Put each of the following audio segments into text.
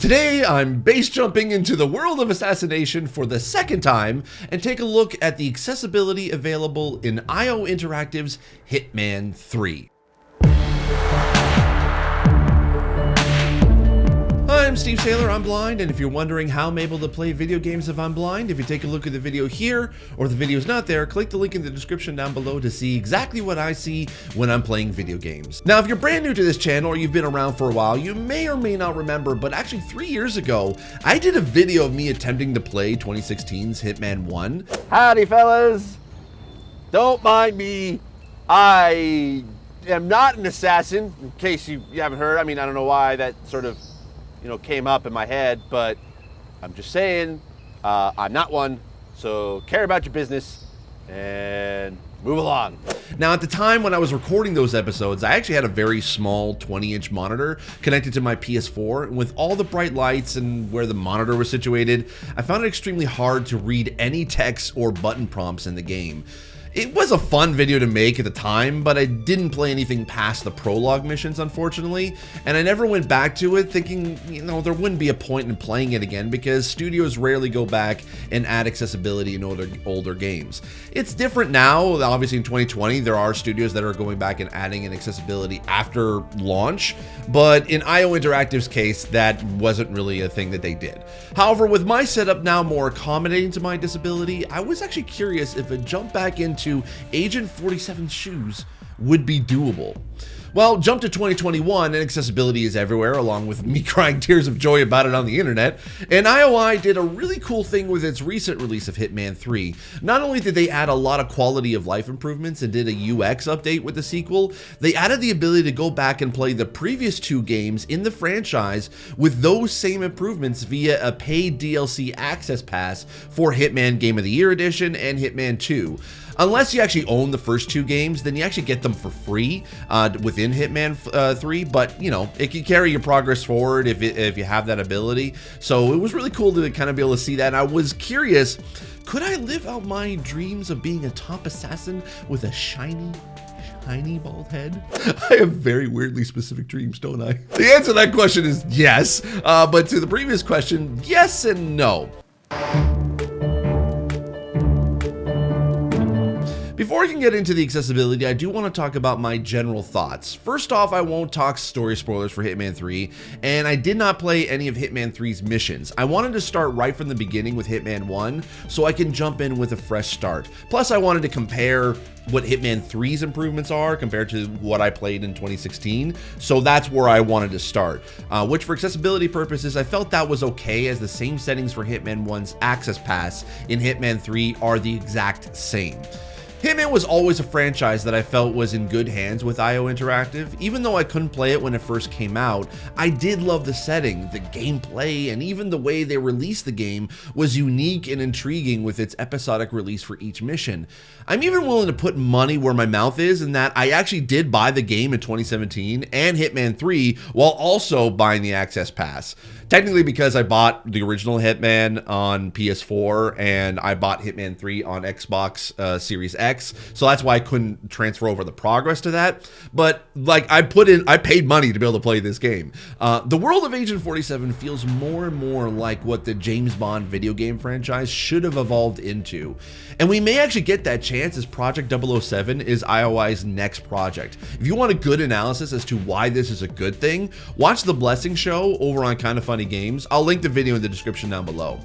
Today, I'm base jumping into the world of assassination for the second time and take a look at the accessibility available in IO Interactive's Hitman 3. I'm Steve Saylor, I'm blind, and if you're wondering how I'm able to play video games if I'm blind, if you take a look at the video here, or the video's not there, click the link in the description down below to see exactly what I see when I'm playing video games. Now, if you're brand new to this channel or you've been around for a while, you may or may not remember, but actually 3 years ago, I did a video of me attempting to play 2016's Hitman 1. Howdy, fellas. Don't mind me. I am not an assassin, in case you haven't heard. I mean, I don't know why that sort of came up in my head, but I'm just saying, I'm not one, so care about your business and move along. Now, at the time when I was recording those episodes, I actually had a very small 20-inch monitor connected to my PS4, and with all the bright lights and where the monitor was situated, I found it extremely hard to read any text or button prompts in the game. It was a fun video to make at the time, but I didn't play anything past the prologue missions, unfortunately, and I never went back to it thinking, there wouldn't be a point in playing it again because studios rarely go back and add accessibility in older games. It's different now. Obviously in 2020, there are studios that are going back and adding an accessibility after launch, but in IO Interactive's case, that wasn't really a thing that they did. However, with my setup now more accommodating to my disability, I was actually curious if a jump back into Agent 47's shoes would be doable. Well, jump to 2021 and accessibility is everywhere, along with me crying tears of joy about it on the internet, and IOI did a really cool thing with its recent release of Hitman 3. Not only did they add a lot of quality of life improvements and did a UX update with the sequel, they added the ability to go back and play the previous 2 games in the franchise with those same improvements via a paid DLC access pass for Hitman Game of the Year Edition and Hitman 2. Unless you actually own the first 2 games, then you actually get them for free within Hitman 3, but it can carry your progress forward if you have that ability. So it was really cool to kind of be able to see that, and I was curious, could I live out my dreams of being a top assassin with a shiny bald head? I have very weirdly specific dreams, don't I? The answer to that question is yes, but to the previous question, yes and no. Before I can get into the accessibility, I do want to talk about my general thoughts. First off, I won't talk story spoilers for Hitman 3, and I did not play any of Hitman 3's missions. I wanted to start right from the beginning with Hitman 1, so I can jump in with a fresh start. Plus, I wanted to compare what Hitman 3's improvements are compared to what I played in 2016, so that's where I wanted to start. Which for accessibility purposes, I felt that was okay, as the same settings for Hitman 1's access pass in Hitman 3 are the exact same. Hitman was always a franchise that I felt was in good hands with IO Interactive. Even though I couldn't play it when it first came out, I did love the setting, the gameplay, and even the way they released the game was unique and intriguing with its episodic release for each mission. I'm even willing to put money where my mouth is in that I actually did buy the game in 2017 and Hitman 3 while also buying the Access Pass. Technically because I bought the original Hitman on PS4 and I bought Hitman 3 on Xbox Series X, so that's why I couldn't transfer over the progress to that. But I paid money to be able to play this game. The world of Agent 47 feels more and more like what the James Bond video game franchise should have evolved into. And we may actually get that chance as Project 007 is IOI's next project. If you want a good analysis as to why this is a good thing, watch The Blessing Show over on Kinda Funny Games. I'll link the video in the description down below.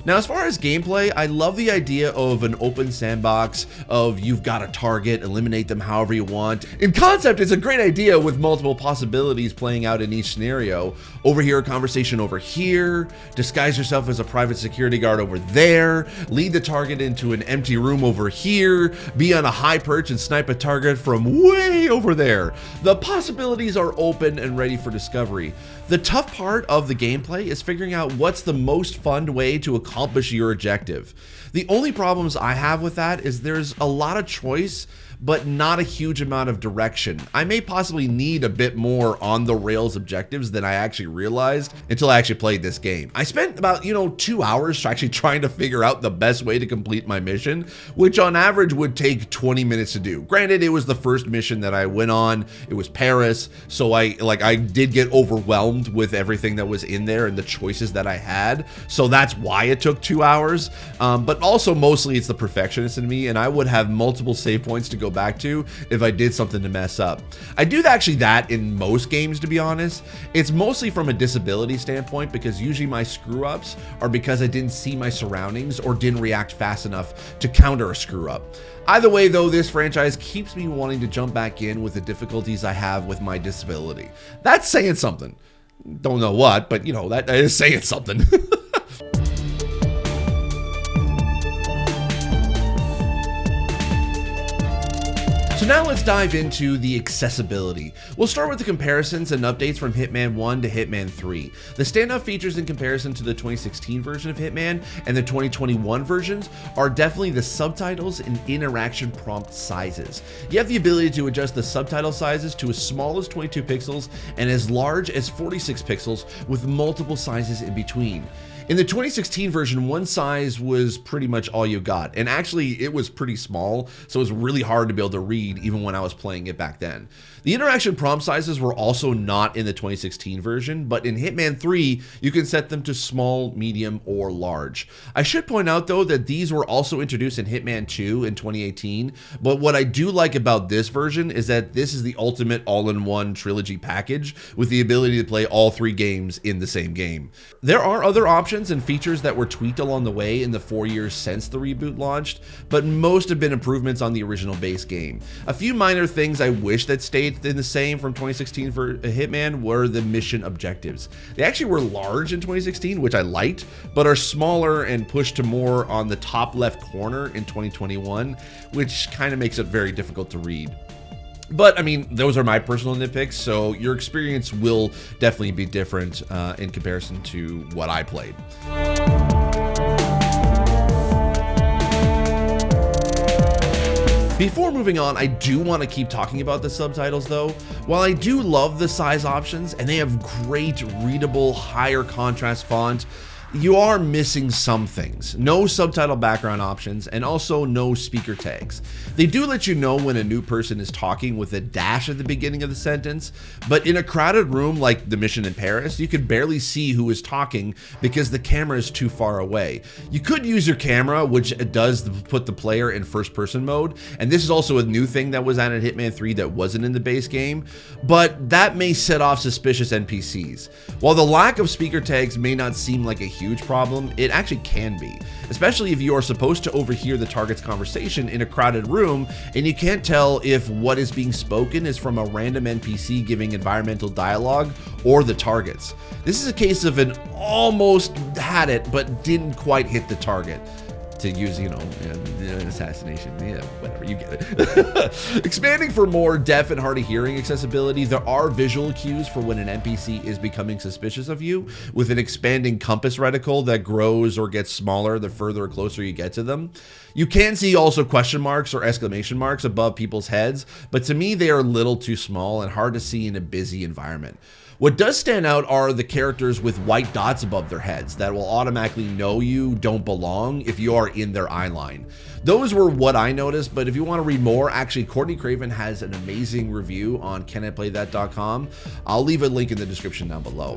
Now, as far as gameplay, I love the idea of an open sandbox of you've got a target, eliminate them however you want. In concept, it's a great idea with multiple possibilities playing out in each scenario. Overhear a conversation over here, disguise yourself as a private security guard over there, lead the target into an empty room over here, be on a high perch and snipe a target from way over there. The possibilities are open and ready for discovery. The tough part of the gameplay is figuring out what's the most fun way to accomplish your objective. The only problems I have with that is there's a lot of choice, but not a huge amount of direction. I may possibly need a bit more on the rails objectives than I actually realized until I actually played this game. I spent about, 2 hours actually trying to figure out the best way to complete my mission, which on average would take 20 minutes to do. Granted, it was the first mission that I went on. It was Paris, so I did get overwhelmed with everything that was in there and the choices that I had. So that's why it took 2 hours. But also mostly it's the perfectionist in me, and I would have multiple save points to go back to if I did something to mess up. I do actually that in most games, to be honest. It's mostly from a disability standpoint, because usually my screw ups are because I didn't see my surroundings or didn't react fast enough to counter a screw up. Either way though, this franchise keeps me wanting to jump back in with the difficulties I have with my disability. That's saying something. Don't know what, but that is saying something. So now let's dive into the accessibility. We'll start with the comparisons and updates from Hitman 1 to Hitman 3. The standout features in comparison to the 2016 version of Hitman and the 2021 versions are definitely the subtitles and interaction prompt sizes. You have the ability to adjust the subtitle sizes to as small as 22 pixels and as large as 46 pixels with multiple sizes in between. In the 2016 version, one size was pretty much all you got, and actually it was pretty small, so it was really hard to be able to read even when I was playing it back then. The interaction prompt sizes were also not in the 2016 version, but in Hitman 3, you can set them to small, medium, or large. I should point out though that these were also introduced in Hitman 2 in 2018, but what I do like about this version is that this is the ultimate all-in-one trilogy package with the ability to play all 3 games in the same game. There are other options and features that were tweaked along the way in the 4 years since the reboot launched, but most have been improvements on the original base game. A few minor things I wish that stayed in the same from 2016 for Hitman were the mission objectives. They actually were large in 2016, which I liked, but are smaller and pushed to more on the top left corner in 2021, which kind of makes it very difficult to read. But I mean, those are my personal nitpicks, so your experience will definitely be different in comparison to what I played. Before moving on, I do want to keep talking about the subtitles though. While I do love the size options and they have great readable, higher contrast font, you are missing some things. No subtitle background options and also no speaker tags. They do let you know when a new person is talking with a dash at the beginning of the sentence, but in a crowded room like the mission in Paris, you can barely see who is talking because the camera is too far away. You could use your camera, which does put the player in first person mode, and this is also a new thing that was added in Hitman 3 that wasn't in the base game, but that may set off suspicious NPCs. While the lack of speaker tags may not seem like a huge problem, it actually can be, especially if you are supposed to overhear the target's conversation in a crowded room and you can't tell if what is being spoken is from a random NPC giving environmental dialogue or the target's. This is a case of an almost had it but didn't quite hit the target. To use, assassination, whatever, you get it. Expanding for more deaf and hard of hearing accessibility, there are visual cues for when an NPC is becoming suspicious of you, with an expanding compass reticle that grows or gets smaller the further or closer you get to them. You can see also question marks or exclamation marks above people's heads, but to me they are a little too small and hard to see in a busy environment. What does stand out are the characters with white dots above their heads that will automatically know you don't belong if you are in their eye line. Those were what I noticed, but if you want to read more, actually Courtney Craven has an amazing review on canIPlayThat.com. I'll leave a link in the description down below.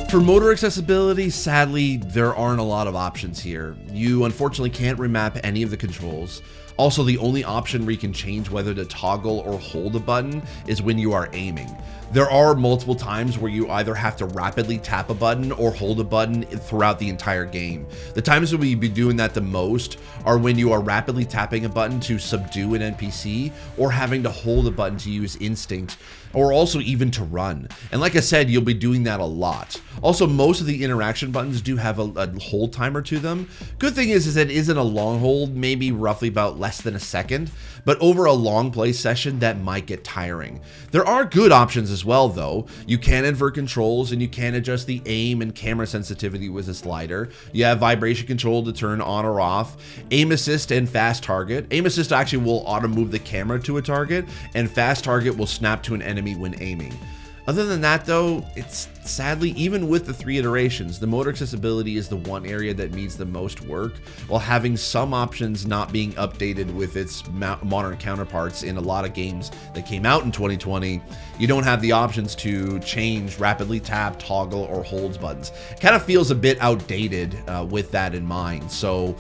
For motor accessibility, sadly, there aren't a lot of options here. You unfortunately can't remap any of the controls. Also, the only option where you can change whether to toggle or hold a button is when you are aiming. There are multiple times where you either have to rapidly tap a button or hold a button throughout the entire game. The times that we'd be doing that the most are when you are rapidly tapping a button to subdue an NPC or having to hold a button to use instinct or also even to run. And like I said, you'll be doing that a lot. Also, most of the interaction buttons do have a hold timer to them. Good thing is that it isn't a long hold, maybe roughly about less than a second, but over a long play session that might get tiring. There are good options as well though. You can invert controls and you can adjust the aim and camera sensitivity with a slider. You have vibration control to turn on or off, aim assist and fast target. Aim assist actually will auto move the camera to a target, and fast target will snap to an enemy when aiming. Other than that though, it's sadly, even with the 3 iterations, the motor accessibility is the one area that needs the most work, while having some options not being updated with its modern counterparts in a lot of games that came out in 2020. You don't have the options to change rapidly tap, toggle, or holds buttons. It kind of feels a bit outdated with that in mind. So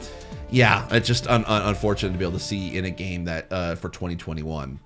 yeah, it's just unfortunate to be able to see in a game that for 2021.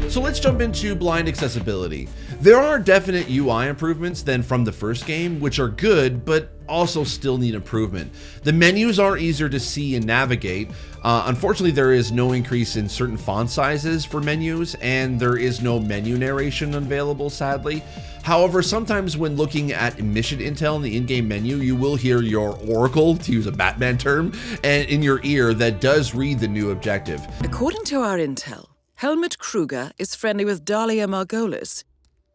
So let's jump into blind accessibility. There are definite UI improvements than from the first game, which are good, but also still need improvement. The menus are easier to see and navigate. Unfortunately, there is no increase in certain font sizes for menus, and there is no menu narration available, sadly. However, sometimes when looking at mission intel in the in-game menu, you will hear your oracle, to use a Batman term, and in your ear that does read the new objective. According to our intel, Helmut Kruger is friendly with Dahlia Margolis.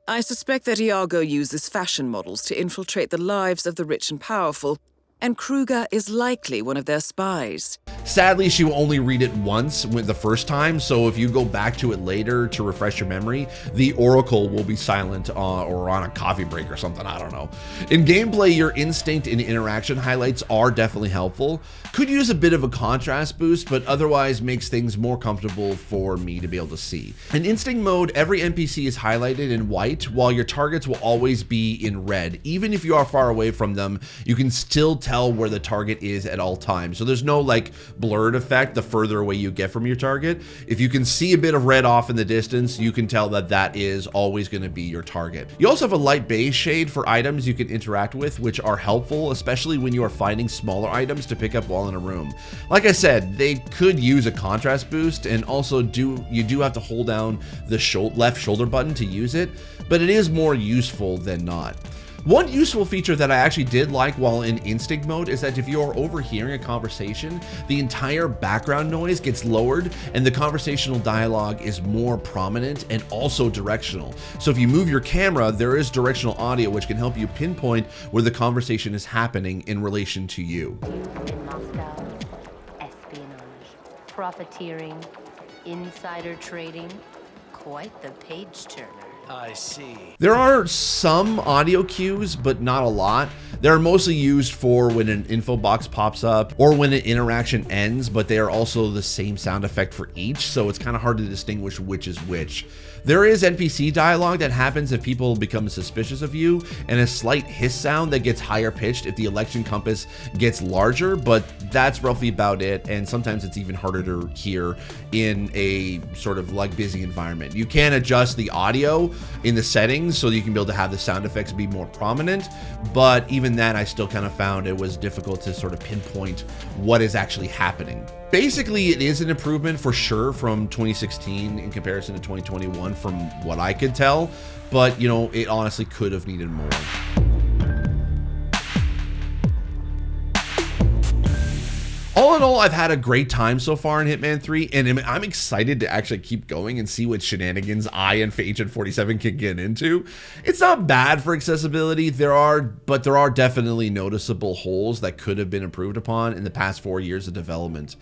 I suspect that Iago uses fashion models to infiltrate the lives of the rich and powerful, and Kruger is likely one of their spies. Sadly, she will only read it once the first time, so if you go back to it later to refresh your memory, the oracle will be silent or on a coffee break or something, I don't know. In gameplay, your instinct and interaction highlights are definitely helpful. Could use a bit of a contrast boost, but otherwise makes things more comfortable for me to be able to see. In instinct mode, every NPC is highlighted in white, while your targets will always be in red. Even if you are far away from them, you can still tell where the target is at all times. So there's no like blurred effect the further away you get from your target. If you can see a bit of red off in the distance, you can tell that that is always going to be your target. You also have a light beige shade for items you can interact with, which are helpful, especially when you are finding smaller items to pick up while in a room. Like I said, they could use a contrast boost, and also you do have to hold down the left shoulder button to use it, but it is more useful than not. One useful feature that I actually did like while in instinct mode is that if you are overhearing a conversation, the entire background noise gets lowered and the conversational dialogue is more prominent and also directional. So if you move your camera, there is directional audio which can help you pinpoint where the conversation is happening in relation to you. In Moscow, espionage, profiteering, insider trading, quite the page turner. I see. There are some audio cues, but not a lot. They're mostly used for when an info box pops up or when an interaction ends, but they are also the same sound effect for each, so it's kind of hard to distinguish which is which. There is NPC dialogue that happens if people become suspicious of you, and a slight hiss sound that gets higher pitched if the election compass gets larger, but that's roughly about it, and sometimes it's even harder to hear in a sort of like busy environment. You can adjust the audio in the settings so you can be able to have the sound effects be more prominent, but even then I still kind of found it was difficult to sort of pinpoint what is actually happening. Basically, it is an improvement for sure from 2016 in comparison to 2021 from what I could tell, but you know, it honestly could have needed more. All in all, I've had a great time so far in Hitman 3, and I'm excited to actually keep going and see what shenanigans I and Agent 47 can get into. It's not bad for accessibility, but there are definitely noticeable holes that could have been improved upon in the past 4 years of development.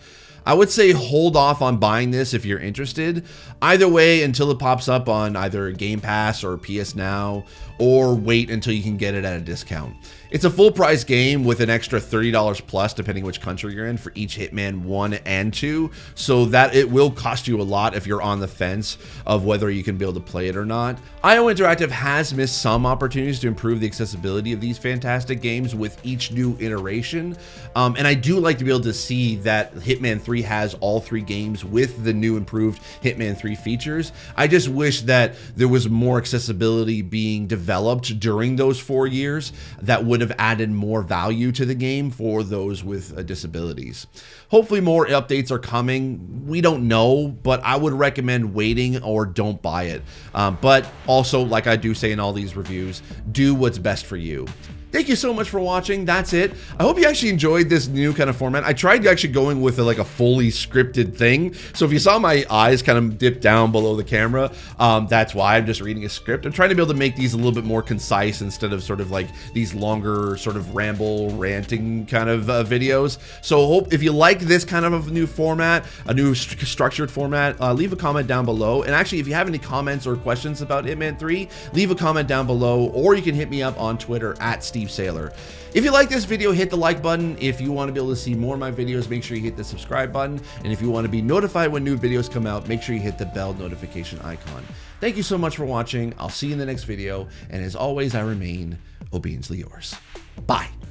I would say hold off on buying this if you're interested. Either way, until it pops up on either Game Pass or PS Now, or wait until you can get it at a discount. It's a full price game with an extra $30 plus, depending which country you're in, for each Hitman 1 and 2, so that it will cost you a lot if you're on the fence of whether you can be able to play it or not. IO Interactive has missed some opportunities to improve the accessibility of these fantastic games with each new iteration, and I do like to be able to see that Hitman 3 has all 3 games with the new improved Hitman 3 features. I just wish that there was more accessibility being developed during those 4 years that would have added more value to the game for those with disabilities. Hopefully more updates are coming. We don't know, but I would recommend waiting or don't buy it. But also, like I do say in all these reviews, do what's best for you. Thank you so much for watching. That's it. I hope you actually enjoyed this new kind of format. I tried actually going with like a fully scripted thing. So if you saw my eyes kind of dip down below the camera, that's why I'm just reading a script. I'm trying to be able to make these a little bit more concise instead of sort of like these longer sort of ramble ranting kind of videos. So hope if you like this kind of a new format, a new structured format, leave a comment down below. And actually, if you have any comments or questions about Hitman 3, leave a comment down below, or you can hit me up on Twitter at Steve Saylor. If you like this video, hit the like button. If you want to be able to see more of my videos, make sure you hit the subscribe button. And if you want to be notified when new videos come out, make sure you hit the bell notification icon. Thank you so much for watching. I'll see you in the next video. And as always, I remain obediently yours. Bye.